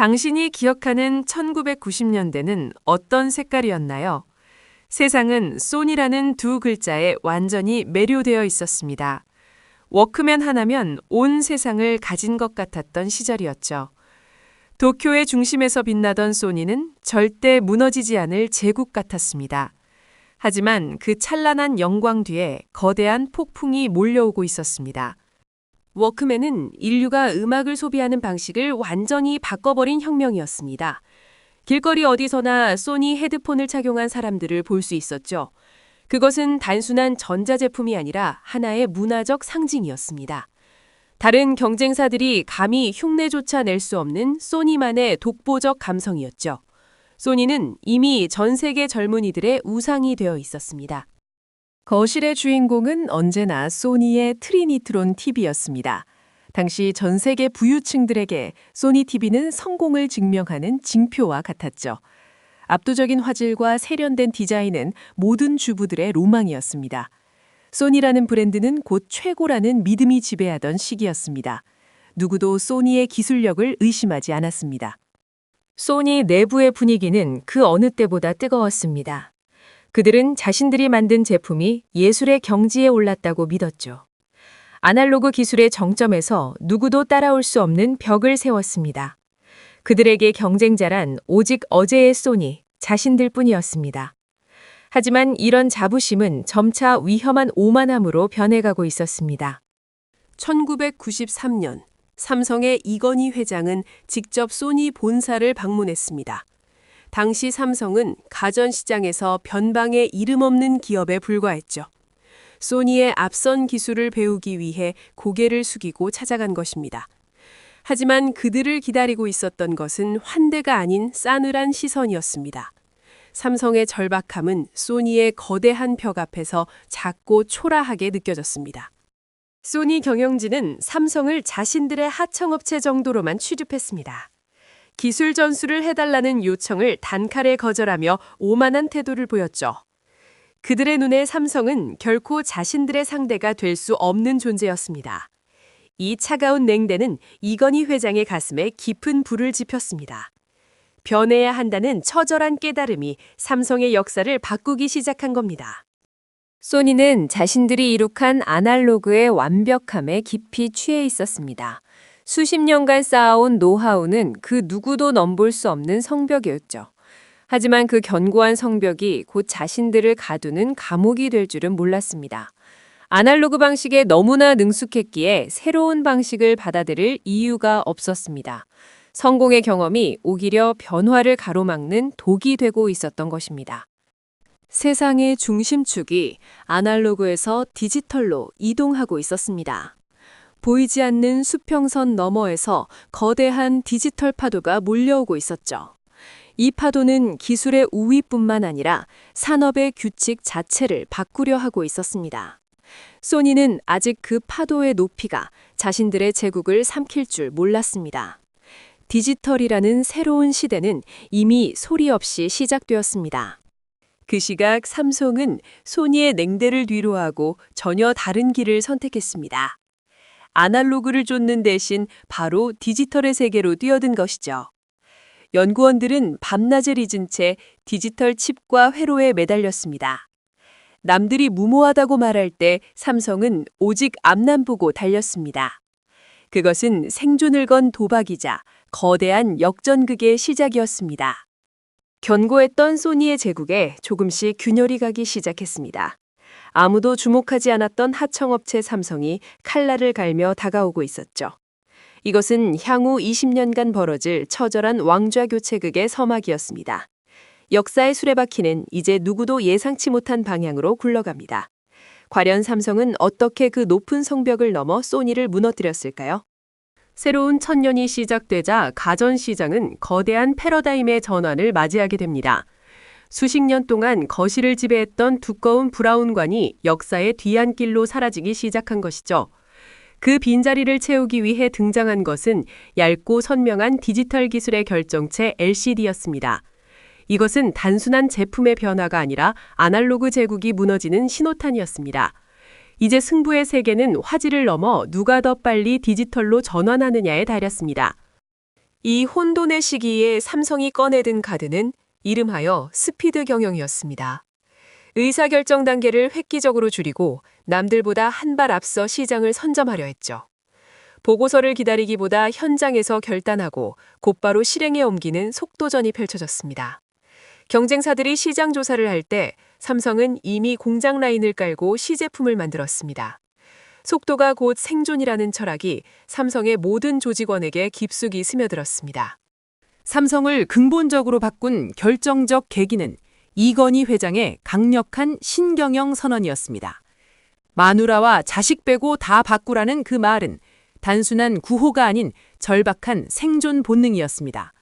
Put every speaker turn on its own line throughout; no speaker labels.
당신이 기억하는 1990년대는 어떤 색깔이었나요? 세상은 소니라는 두 글자에 완전히 매료되어 있었습니다. 워크맨 하나면 온 세상을 가진 것 같았던 시절이었죠. 도쿄의 중심에서 빛나던 소니는 절대 무너지지 않을 제국 같았습니다. 하지만 그 찬란한 영광 뒤에 거대한 폭풍이 몰려오고 있었습니다. 워크맨은 인류가 음악을 소비하는 방식을 완전히 바꿔버린 혁명이었습니다. 길거리 어디서나 소니 헤드폰을 착용한 사람들을 볼 수 있었죠. 그것은 단순한 전자제품이 아니라 하나의 문화적 상징이었습니다. 다른 경쟁사들이 감히 흉내조차 낼 수 없는 소니만의 독보적 감성이었죠. 소니는 이미 전 세계 젊은이들의 우상이 되어 있었습니다. 거실의 주인공은 언제나 소니의 트리니트론 TV였습니다. 당시 전 세계 부유층들에게 소니 TV는 성공을 증명하는 징표와 같았죠. 압도적인 화질과 세련된 디자인은 모든 주부들의 로망이었습니다. 소니라는 브랜드는 곧 최고라는 믿음이 지배하던 시기였습니다. 누구도 소니의 기술력을 의심하지 않았습니다. 소니 내부의 분위기는 그 어느 때보다 뜨거웠습니다. 그들은 자신들이 만든 제품이 예술의 경지에 올랐다고 믿었죠. 아날로그 기술의 정점에서 누구도 따라올 수 없는 벽을 세웠습니다. 그들에게 경쟁자란 오직 어제의 소니, 자신들뿐이었습니다. 하지만 이런 자부심은 점차 위험한 오만함으로 변해가고 있었습니다. 1993년, 삼성의 이건희 회장은 직접 소니 본사를 방문했습니다. 당시 삼성은 가전시장에서 변방의 이름 없는 기업에 불과했죠. 소니의 앞선 기술을 배우기 위해 고개를 숙이고 찾아간 것입니다. 하지만 그들을 기다리고 있었던 것은 환대가 아닌 싸늘한 시선이었습니다. 삼성의 절박함은 소니의 거대한 벽 앞에서 작고 초라하게 느껴졌습니다. 소니 경영진은 삼성을 자신들의 하청업체 정도로만 취급했습니다. 기술 전수를 해달라는 요청을 단칼에 거절하며 오만한 태도를 보였죠. 그들의 눈에 삼성은 결코 자신들의 상대가 될 수 없는 존재였습니다. 이 차가운 냉대는 이건희 회장의 가슴에 깊은 불을 지폈습니다. 변해야 한다는 처절한 깨달음이 삼성의 역사를 바꾸기 시작한 겁니다. 소니는 자신들이 이룩한 아날로그의 완벽함에 깊이 취해 있었습니다. 수십 년간 쌓아온 노하우는 그 누구도 넘볼 수 없는 성벽이었죠. 하지만 그 견고한 성벽이 곧 자신들을 가두는 감옥이 될 줄은 몰랐습니다. 아날로그 방식에 너무나 능숙했기에 새로운 방식을 받아들일 이유가 없었습니다. 성공의 경험이 오히려 변화를 가로막는 독이 되고 있었던 것입니다. 세상의 중심축이 아날로그에서 디지털로 이동하고 있었습니다. 보이지 않는 수평선 너머에서 거대한 디지털 파도가 몰려오고 있었죠. 이 파도는 기술의 우위뿐만 아니라 산업의 규칙 자체를 바꾸려 하고 있었습니다. 소니는 아직 그 파도의 높이가 자신들의 제국을 삼킬 줄 몰랐습니다. 디지털이라는 새로운 시대는 이미 소리 없이 시작되었습니다. 그 시각 삼성은 소니의 냉대를 뒤로하고 전혀 다른 길을 선택했습니다. 아날로그를 쫓는 대신 바로 디지털의 세계로 뛰어든 것이죠. 연구원들은 밤낮을 잊은 채 디지털 칩과 회로에 매달렸습니다. 남들이 무모하다고 말할 때 삼성은 오직 앞만 보고 달렸습니다. 그것은 생존을 건 도박이자 거대한 역전극의 시작이었습니다. 견고했던 소니의 제국에 조금씩 균열이 가기 시작했습니다. 아무도 주목하지 않았던 하청업체 삼성이 칼날을 갈며 다가오고 있었죠. 이것은 향후 20년간 벌어질 처절한 왕좌교체극의 서막이었습니다. 역사의 수레바퀴는 이제 누구도 예상치 못한 방향으로 굴러갑니다. 과연 삼성은 어떻게 그 높은 성벽을 넘어 소니를 무너뜨렸을까요? 새로운 천년이 시작되자 가전시장은 거대한 패러다임의 전환을 맞이하게 됩니다. 수십 년 동안 거실을 지배했던 두꺼운 브라운관이 역사의 뒤안길로 사라지기 시작한 것이죠. 그 빈자리를 채우기 위해 등장한 것은 얇고 선명한 디지털 기술의 결정체 LCD였습니다. 이것은 단순한 제품의 변화가 아니라 아날로그 제국이 무너지는 신호탄이었습니다. 이제 승부의 세계는 화질을 넘어 누가 더 빨리 디지털로 전환하느냐에 달렸습니다. 이 혼돈의 시기에 삼성이 꺼내든 카드는 이름하여 스피드 경영이었습니다. 의사결정 단계를 획기적으로 줄이고 남들보다 한 발 앞서 시장을 선점하려 했죠. 보고서를 기다리기보다 현장에서 결단하고 곧바로 실행에 옮기는 속도전이 펼쳐졌습니다. 경쟁사들이 시장 조사를 할 때 삼성은 이미 공장 라인을 깔고 시제품을 만들었습니다. 속도가 곧 생존이라는 철학이 삼성의 모든 조직원에게 깊숙이 스며들었습니다. 삼성을 근본적으로 바꾼 결정적 계기는 이건희 회장의 강력한 신경영 선언이었습니다. 마누라와 자식 빼고 다 바꾸라는 그 말은 단순한 구호가 아닌 절박한 생존 본능이었습니다.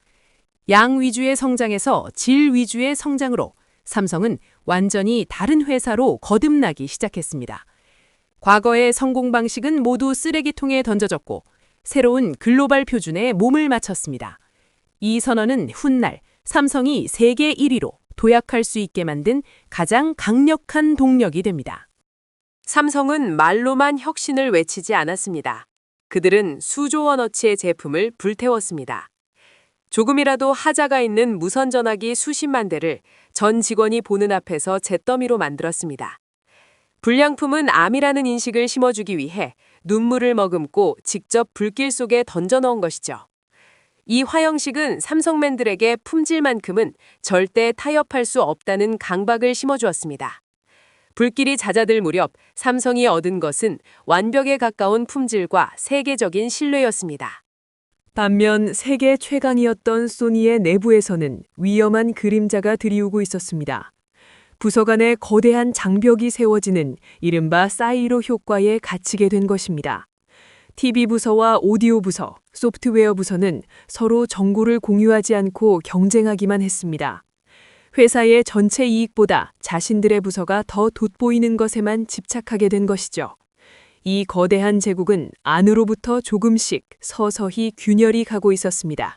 양 위주의 성장에서 질 위주의 성장으로 삼성은 완전히 다른 회사로 거듭나기 시작했습니다. 과거의 성공 방식은 모두 쓰레기통에 던져졌고 새로운 글로벌 표준에 몸을 맞췄습니다. 이 선언은 훗날 삼성이 세계 1위로 도약할 수 있게 만든 가장 강력한 동력이 됩니다. 삼성은 말로만 혁신을 외치지 않았습니다. 그들은 수조 원어치의 제품을 불태웠습니다. 조금이라도 하자가 있는 무선 전화기 수십만 대를 전 직원이 보는 앞에서 잿더미로 만들었습니다. 불량품은 암이라는 인식을 심어주기 위해 눈물을 머금고 직접 불길 속에 던져넣은 것이죠. 이 화형식은 삼성맨들에게 품질만큼은 절대 타협할 수 없다는 강박을 심어주었습니다. 불길이 잦아들 무렵 삼성이 얻은 것은 완벽에 가까운 품질과 세계적인 신뢰였습니다. 반면 세계 최강이었던 소니의 내부에서는 위험한 그림자가 드리우고 있었습니다. 부서 간에 거대한 장벽이 세워지는 이른바 사이로 효과에 갇히게 된 것입니다. TV 부서와 오디오 부서, 소프트웨어 부서는 서로 정보를 공유하지 않고 경쟁하기만 했습니다. 회사의 전체 이익보다 자신들의 부서가 더 돋보이는 것에만 집착하게 된 것이죠. 이 거대한 제국은 안으로부터 조금씩 서서히 균열이 가고 있었습니다.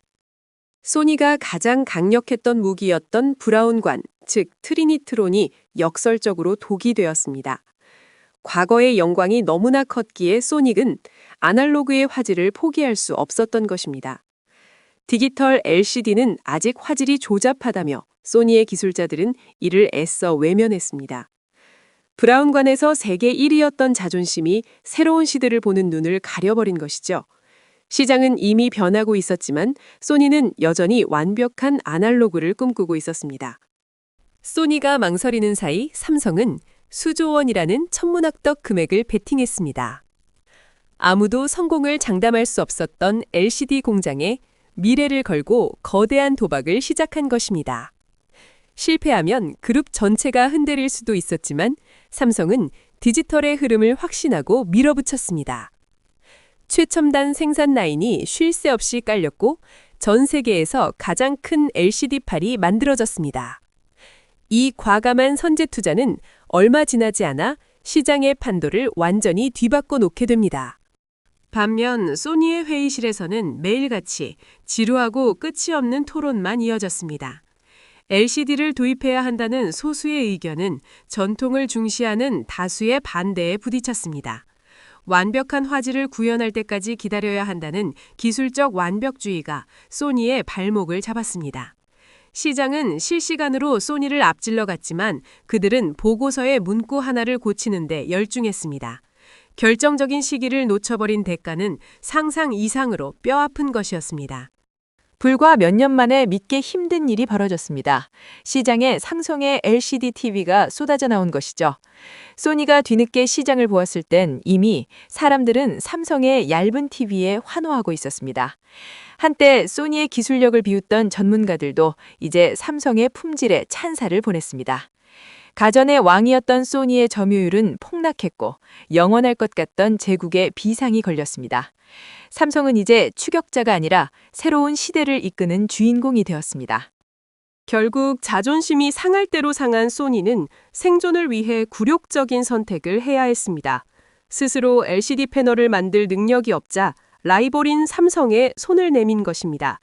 소니가 가장 강력했던 무기였던 브라운관, 즉 트리니트론이 역설적으로 독이 되었습니다. 과거의 영광이 너무나 컸기에 소닉은 아날로그의 화질을 포기할 수 없었던 것입니다. 디지털 LCD는 아직 화질이 조잡하다며 소니의 기술자들은 이를 애써 외면했습니다. 브라운관에서 세계 1위였던 자존심이 새로운 시대를 보는 눈을 가려버린 것이죠. 시장은 이미 변하고 있었지만 소니는 여전히 완벽한 아날로그를 꿈꾸고 있었습니다. 소니가 망설이는 사이 삼성은 수조 원이라는 천문학적 금액을 베팅했습니다. 아무도 성공을 장담할 수 없었던 LCD 공장에 미래를 걸고 거대한 도박을 시작한 것입니다. 실패하면 그룹 전체가 흔들릴 수도 있었지만 삼성은 디지털의 흐름을 확신하고 밀어붙였습니다. 최첨단 생산 라인이 쉴 새 없이 깔렸고 전 세계에서 가장 큰 LCD판이 만들어졌습니다. 이 과감한 선제 투자는 얼마 지나지 않아 시장의 판도를 완전히 뒤바꿔 놓게 됩니다. 반면 소니의 회의실에서는 매일같이 지루하고 끝이 없는 토론만 이어졌습니다. LCD를 도입해야 한다는 소수의 의견은 전통을 중시하는 다수의 반대에 부딪혔습니다. 완벽한 화질을 구현할 때까지 기다려야 한다는 기술적 완벽주의가 소니의 발목을 잡았습니다. 시장은 실시간으로 소니를 앞질러 갔지만 그들은 보고서의 문구 하나를 고치는 데 열중했습니다. 결정적인 시기를 놓쳐버린 대가는 상상 이상으로 뼈아픈 것이었습니다. 불과 몇 년 만에 믿기 힘든 일이 벌어졌습니다. 시장에 삼성의 LCD TV가 쏟아져 나온 것이죠. 소니가 뒤늦게 시장을 보았을 땐 이미 사람들은 삼성의 얇은 TV에 환호하고 있었습니다. 한때 소니의 기술력을 비웃던 전문가들도 이제 삼성의 품질에 찬사를 보냈습니다. 가전의 왕이었던 소니의 점유율은 폭락했고 영원할 것 같던 제국에 비상이 걸렸습니다. 삼성은 이제 추격자가 아니라 새로운 시대를 이끄는 주인공이 되었습니다. 결국 자존심이 상할 대로 상한 소니는 생존을 위해 굴욕적인 선택을 해야 했습니다. 스스로 LCD 패널을 만들 능력이 없자 라이벌인 삼성에 손을 내민 것입니다.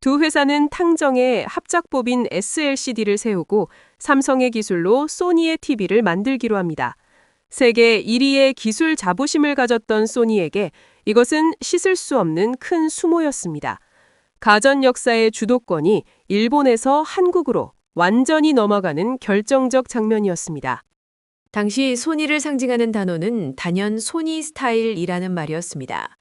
두 회사는 탕정에 합작법인 SLCD를 세우고 삼성의 기술로 소니의 TV를 만들기로 합니다. 세계 1위의 기술 자부심을 가졌던 소니에게 이것은 씻을 수 없는 큰 수모였습니다. 가전 역사의 주도권이 일본에서 한국으로 완전히 넘어가는 결정적 장면이었습니다.
당시 소니를 상징하는 단어는 단연 소니 스타일이라는 말이었습니다.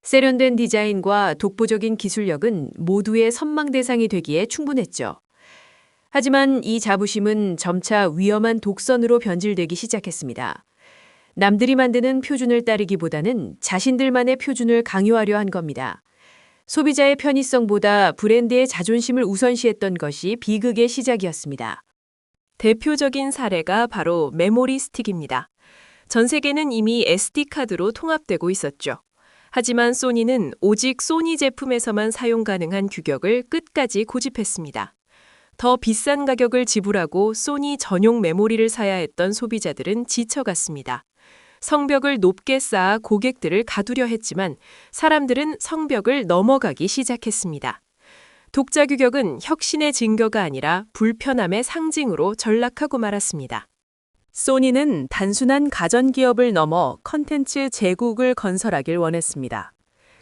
세련된 디자인과 독보적인 기술력은 모두의 선망 대상이 되기에 충분했죠. 하지만 이 자부심은 점차 위험한 독선으로 변질되기 시작했습니다. 남들이 만드는 표준을 따르기보다는 자신들만의 표준을 강요하려 한 겁니다. 소비자의 편의성보다 브랜드의 자존심을 우선시했던 것이 비극의 시작이었습니다.
대표적인 사례가 바로 메모리 스틱입니다. 전 세계는 이미 SD카드로 통합되고 있었죠. 하지만 소니는 오직 소니 제품에서만 사용 가능한 규격을 끝까지 고집했습니다. 더 비싼 가격을 지불하고 소니 전용 메모리를 사야 했던 소비자들은 지쳐갔습니다. 성벽을 높게 쌓아 고객들을 가두려 했지만 사람들은 성벽을 넘어가기 시작했습니다. 독자 규격은 혁신의 증거가 아니라 불편함의 상징으로 전락하고 말았습니다. 소니는 단순한 가전기업을 넘어 컨텐츠 제국을 건설하길 원했습니다.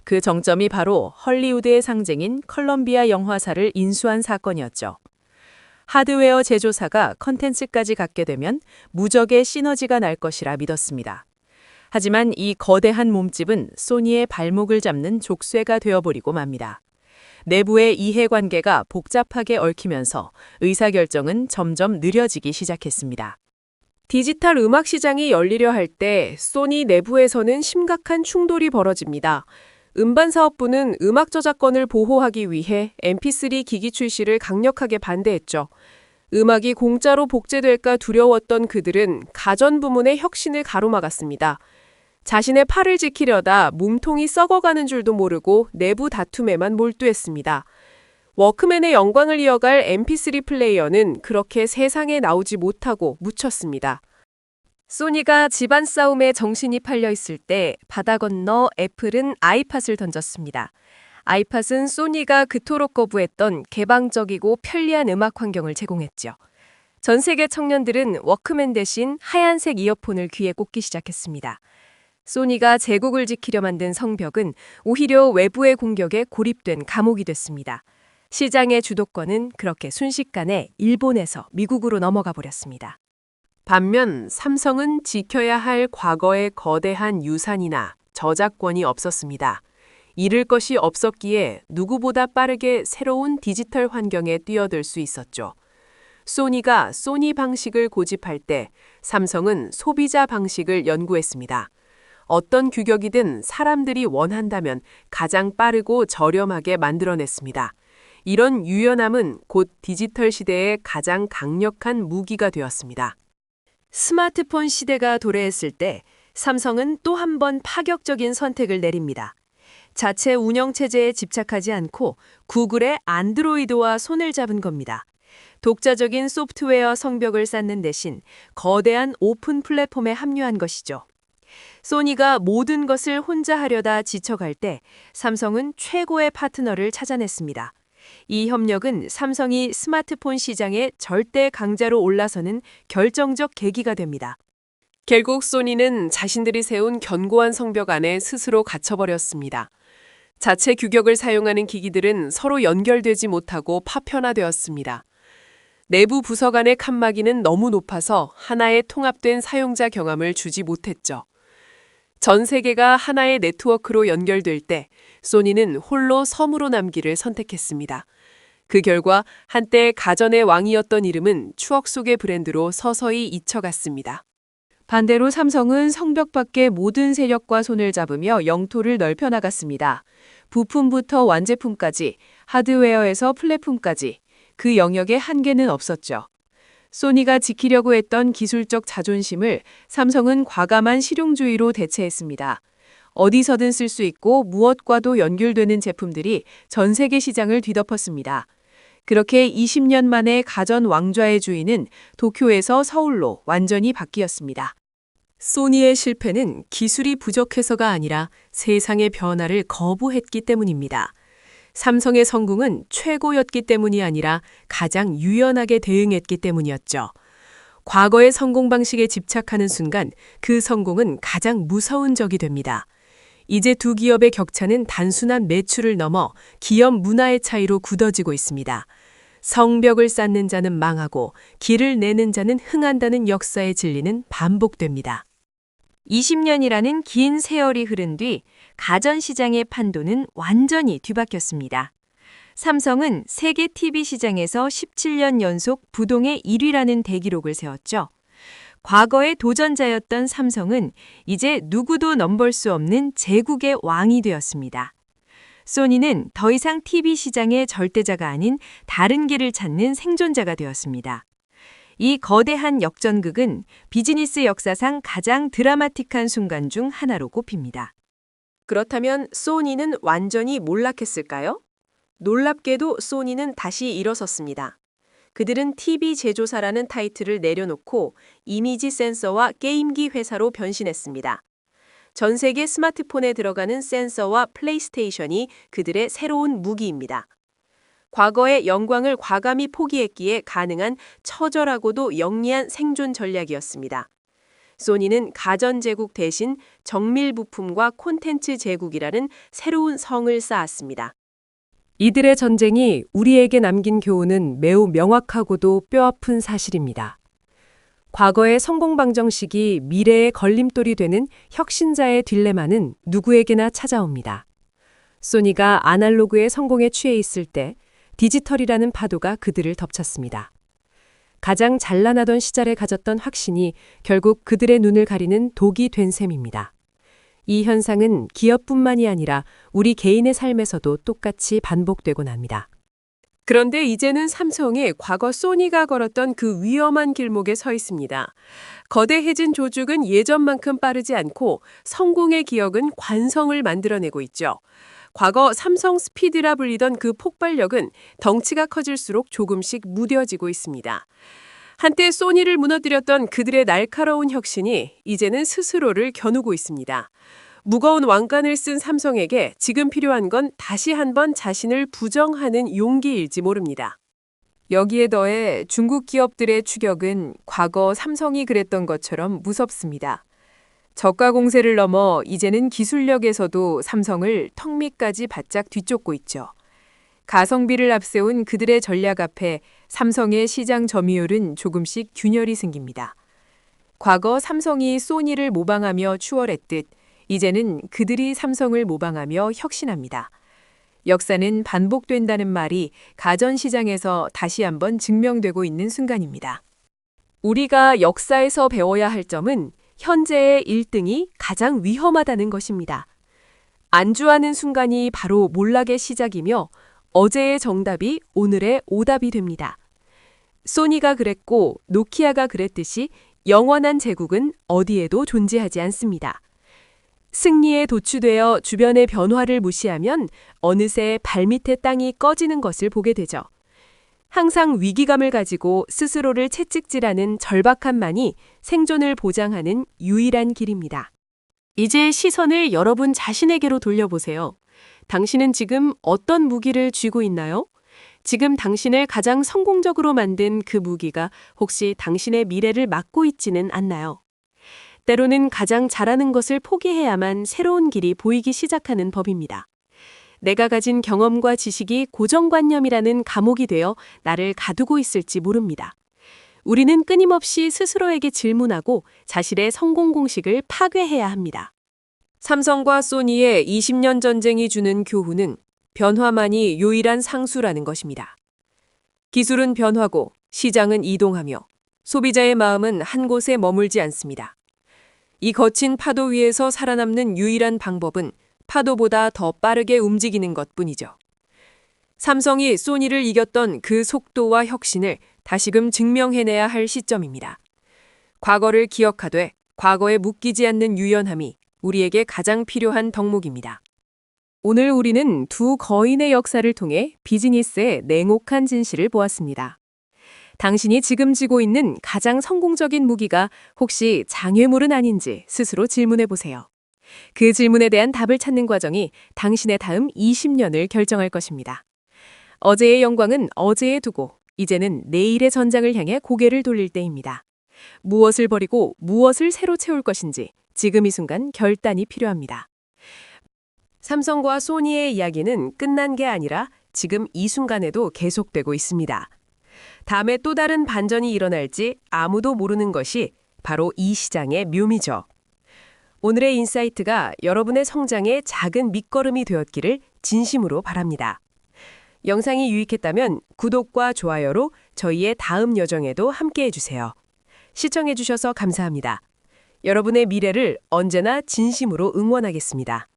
그 정점이 바로 헐리우드의 상징인 컬럼비아 영화사를 인수한 사건이었죠. 하드웨어 제조사가 컨텐츠까지 갖게 되면 무적의 시너지가 날 것이라 믿었습니다. 하지만 이 거대한 몸집은 소니의 발목을 잡는 족쇄가 되어버리고 맙니다. 내부의 이해관계가 복잡하게 얽히면서 의사결정은 점점 느려지기 시작했습니다. 디지털 음악 시장이 열리려 할 때 소니 내부에서는 심각한 충돌이 벌어집니다. 음반사업부는 음악 저작권을 보호하기 위해 mp3 기기 출시를 강력하게 반대했죠. 음악이 공짜로 복제될까 두려웠던 그들은 가전 부문의 혁신을 가로막았습니다. 자신의 팔을 지키려다 몸통이 썩어가는 줄도 모르고 내부 다툼에만 몰두했습니다. 워크맨의 영광을 이어갈 mp3 플레이어는 그렇게 세상에 나오지 못하고 묻혔습니다. 소니가 집안 싸움에 정신이 팔려 있을 때 바다 건너 애플은 아이팟을 던졌습니다. 아이팟은 소니가 그토록 거부했던 개방적이고 편리한 음악 환경을 제공했죠. 전 세계 청년들은 워크맨 대신 하얀색 이어폰을 귀에 꽂기 시작했습니다. 소니가 제국을 지키려 만든 성벽은 오히려 외부의 공격에 고립된 감옥이 됐습니다. 시장의 주도권은 그렇게 순식간에 일본에서 미국으로 넘어가 버렸습니다. 반면 삼성은 지켜야 할 과거의 거대한 유산이나 저작권이 없었습니다. 잃을 것이 없었기에 누구보다 빠르게 새로운 디지털 환경에 뛰어들 수 있었죠. 소니가 소니 방식을 고집할 때 삼성은 소비자 방식을 연구했습니다. 어떤 규격이든 사람들이 원한다면 가장 빠르고 저렴하게 만들어냈습니다. 이런 유연함은 곧 디지털 시대의 가장 강력한 무기가 되었습니다. 스마트폰 시대가 도래했을 때 삼성은 또 한 번 파격적인 선택을 내립니다. 자체 운영체제에 집착하지 않고 구글의 안드로이드와 손을 잡은 겁니다. 독자적인 소프트웨어 성벽을 쌓는 대신 거대한 오픈 플랫폼에 합류한 것이죠. 소니가 모든 것을 혼자 하려다 지쳐갈 때 삼성은 최고의 파트너를 찾아냈습니다. 이 협력은 삼성이 스마트폰 시장의 절대 강자로 올라서는 결정적 계기가 됩니다. 결국 소니는 자신들이 세운 견고한 성벽 안에 스스로 갇혀버렸습니다. 자체 규격을 사용하는 기기들은 서로 연결되지 못하고 파편화되었습니다. 내부 부서 간의 칸막이는 너무 높아서 하나의 통합된 사용자 경험을 주지 못했죠. 전 세계가 하나의 네트워크로 연결될 때 소니는 홀로 섬으로 남기를 선택했습니다. 그 결과 한때 가전의 왕이었던 이름은 추억 속의 브랜드로 서서히 잊혀갔습니다. 반대로 삼성은 성벽 밖의 모든 세력과 손을 잡으며 영토를 넓혀 나갔습니다. 부품부터 완제품까지, 하드웨어에서 플랫폼까지 그 영역에 한계는 없었죠. 소니가 지키려고 했던 기술적 자존심을 삼성은 과감한 실용주의로 대체했습니다. 어디서든 쓸 수 있고 무엇과도 연결되는 제품들이 전 세계 시장을 뒤덮었습니다. 그렇게 20년 만에 가전 왕좌의 주인은 도쿄에서 서울로 완전히 바뀌었습니다. 소니의 실패는 기술이 부족해서가 아니라 세상의 변화를 거부했기 때문입니다. 삼성의 성공은 최고였기 때문이 아니라 가장 유연하게 대응했기 때문이었죠. 과거의 성공 방식에 집착하는 순간 그 성공은 가장 무서운 적이 됩니다. 이제 두 기업의 격차는 단순한 매출을 넘어 기업 문화의 차이로 굳어지고 있습니다. 성벽을 쌓는 자는 망하고 길을 내는 자는 흥한다는 역사의 진리는 반복됩니다.
20년이라는 긴 세월이 흐른 뒤 가전시장의 판도는 완전히 뒤바뀌었습니다. 삼성은 세계 TV 시장에서 17년 연속 부동의 1위라는 대기록을 세웠죠. 과거의 도전자였던 삼성은 이제 누구도 넘볼 수 없는 제국의 왕이 되었습니다. 소니는 더 이상 TV 시장의 절대자가 아닌 다른 길을 찾는 생존자가 되었습니다. 이 거대한 역전극은 비즈니스 역사상 가장 드라마틱한 순간 중 하나로 꼽힙니다.
그렇다면 소니는 완전히 몰락했을까요? 놀랍게도 소니는 다시 일어섰습니다. 그들은 TV 제조사라는 타이틀을 내려놓고 이미지 센서와 게임기 회사로 변신했습니다. 전 세계 스마트폰에 들어가는 센서와 플레이스테이션이 그들의 새로운 무기입니다. 과거의 영광을 과감히 포기했기에 가능한 처절하고도 영리한 생존 전략이었습니다. 소니는 가전제국 대신 정밀 부품과 콘텐츠 제국이라는 새로운 성을 쌓았습니다. 이들의 전쟁이 우리에게 남긴 교훈은 매우 명확하고도 뼈아픈 사실입니다. 과거의 성공 방정식이 미래의 걸림돌이 되는 혁신자의 딜레마는 누구에게나 찾아옵니다. 소니가 아날로그의 성공에 취해 있을 때 디지털이라는 파도가 그들을 덮쳤습니다. 가장 찬란하던 시절에 가졌던 확신이 결국 그들의 눈을 가리는 독이 된 셈입니다. 이 현상은 기업뿐만이 아니라 우리 개인의 삶에서도 똑같이 반복되곤 합니다. 그런데 이제는 삼성이 과거 소니가 걸었던 그 위험한 길목에 서 있습니다. 거대해진 조직은 예전만큼 빠르지 않고 성공의 기억은 관성을 만들어내고 있죠. 과거 삼성 스피드라 불리던 그 폭발력은 덩치가 커질수록 조금씩 무뎌지고 있습니다. 한때 소니를 무너뜨렸던 그들의 날카로운 혁신이 이제는 스스로를 겨누고 있습니다. 무거운 왕관을 쓴 삼성에게 지금 필요한 건 다시 한번 자신을 부정하는 용기일지 모릅니다. 여기에 더해 중국 기업들의 추격은 과거 삼성이 그랬던 것처럼 무섭습니다. 저가 공세를 넘어 이제는 기술력에서도 삼성을 턱 밑까지 바짝 뒤쫓고 있죠. 가성비를 앞세운 그들의 전략 앞에 삼성의 시장 점유율은 조금씩 균열이 생깁니다. 과거 삼성이 소니를 모방하며 추월했듯 이제는 그들이 삼성을 모방하며 혁신합니다. 역사는 반복된다는 말이 가전시장에서 다시 한번 증명되고 있는 순간입니다. 우리가 역사에서 배워야 할 점은 현재의 1등이 가장 위험하다는 것입니다. 안주하는 순간이 바로 몰락의 시작이며 어제의 정답이 오늘의 오답이 됩니다. 소니가 그랬고 노키아가 그랬듯이 영원한 제국은 어디에도 존재하지 않습니다. 승리에 도취되어 주변의 변화를 무시하면 어느새 발밑의 땅이 꺼지는 것을 보게 되죠. 항상 위기감을 가지고 스스로를 채찍질하는 절박함만이 생존을 보장하는 유일한 길입니다. 이제 시선을 여러분 자신에게로 돌려보세요. 당신은 지금 어떤 무기를 쥐고 있나요? 지금 당신을 가장 성공적으로 만든 그 무기가 혹시 당신의 미래를 막고 있지는 않나요? 때로는 가장 잘하는 것을 포기해야만 새로운 길이 보이기 시작하는 법입니다. 내가 가진 경험과 지식이 고정관념이라는 감옥이 되어 나를 가두고 있을지 모릅니다. 우리는 끊임없이 스스로에게 질문하고 자신의 성공 공식을 파괴해야 합니다. 삼성과 소니의 20년 전쟁이 주는 교훈은 변화만이 유일한 상수라는 것입니다. 기술은 변화고 시장은 이동하며 소비자의 마음은 한 곳에 머물지 않습니다. 이 거친 파도 위에서 살아남는 유일한 방법은 파도보다 더 빠르게 움직이는 것뿐이죠. 삼성이 소니를 이겼던 그 속도와 혁신을 다시금 증명해내야 할 시점입니다. 과거를 기억하되 과거에 묶이지 않는 유연함이 우리에게 가장 필요한 덕목입니다. 오늘 우리는 두 거인의 역사를 통해 비즈니스의 냉혹한 진실을 보았습니다. 당신이 지금 쥐고 있는 가장 성공적인 무기가 혹시 장애물은 아닌지 스스로 질문해 보세요. 그 질문에 대한 답을 찾는 과정이 당신의 다음 20년을 결정할 것입니다. 어제의 영광은 어제에 두고 이제는 내일의 전장을 향해 고개를 돌릴 때입니다. 무엇을 버리고 무엇을 새로 채울 것인지 지금 이 순간 결단이 필요합니다. 삼성과 소니의 이야기는 끝난 게 아니라 지금 이 순간에도 계속되고 있습니다. 다음에 또 다른 반전이 일어날지 아무도 모르는 것이 바로 이 시장의 묘미죠. 오늘의 인사이트가 여러분의 성장에 작은 밑거름이 되었기를 진심으로 바랍니다. 영상이 유익했다면 구독과 좋아요로 저희의 다음 여정에도 함께해 주세요. 시청해 주셔서 감사합니다. 여러분의 미래를 언제나 진심으로 응원하겠습니다.